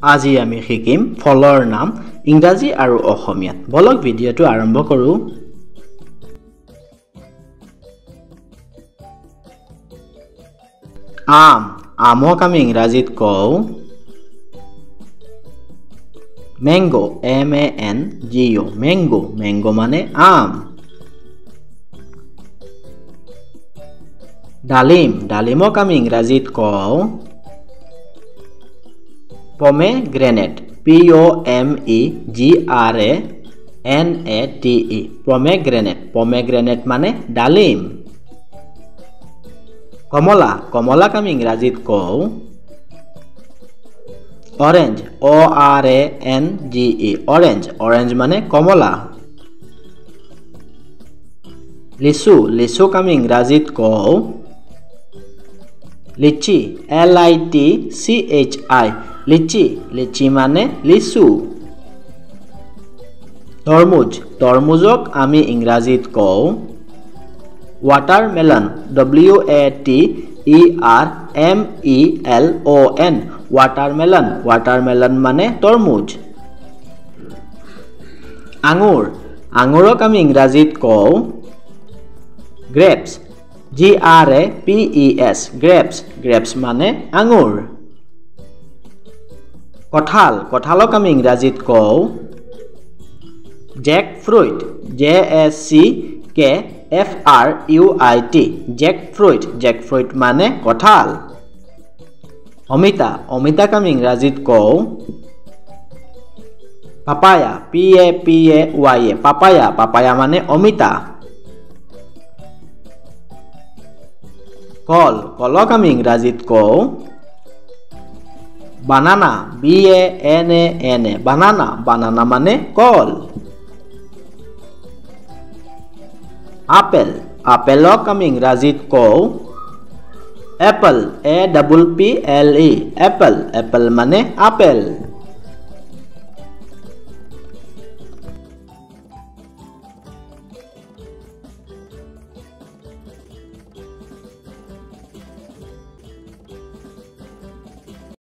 আজি আমি শিকিম ফলৰ নাম ইংৰাজী আৰু অসমীয়াত বলক ভিডিঅটো আৰম্ভ কৰো আম আমক আমি ইংৰাজীত কওঁ ম্যাঙ্গো M-A-N-G-O ম্যাঙ্গো ম্যাঙ্গো মানে আম ডালিম ডালিমক আমি ইংৰাজীত কওঁ pomegranate P-O-M-E-G-R-A-N-A-T-E pomegranate pomegranate মানে ডালিম কমলা কমলাক আমি ইংৰাজীত কওঁ অৰেঞ্জ O-R-A-N-G-E অৰেঞ্জ অৰেঞ্জ মানে কমলা লিচু লিচুক আমি ইংৰাজীত কওঁ লিচি L-I-T-C-H-I লিচি লিচি মানে লিচু তৰমুজ তৰমুজক আমি ইংৰাজীত কওঁ watermelon W-A-T-E-R-M-E-L-O-N watermelon watermelon মানে তৰমুজ আঙুৰ আঙুৰক আমি ইংৰাজীত কওঁ grapes G-R-A-P-E-S grapes grapes মানে আঙুৰ কঁঠাল কঁঠালক আমি ইংৰাজীত কওঁ jackfruit J-A-C-K-F-R-U-I-T jackfruit jackfruit মানে কঁঠাল অমিতা অমিতাক আমি ইংৰাজীত কওঁ পাপায়া P-A-P-A-Y-A পাপায়া পাপায়া মানে অমিতা কল কলক আমি ইংৰাজীত কওঁ বানানা B-A-N-A-N-A বানানা বানানা মানে কল আপেল আপেলক আমি ইংৰাজীত কওঁ এপল A-P-P-L-E এপল এপল মানে আপেল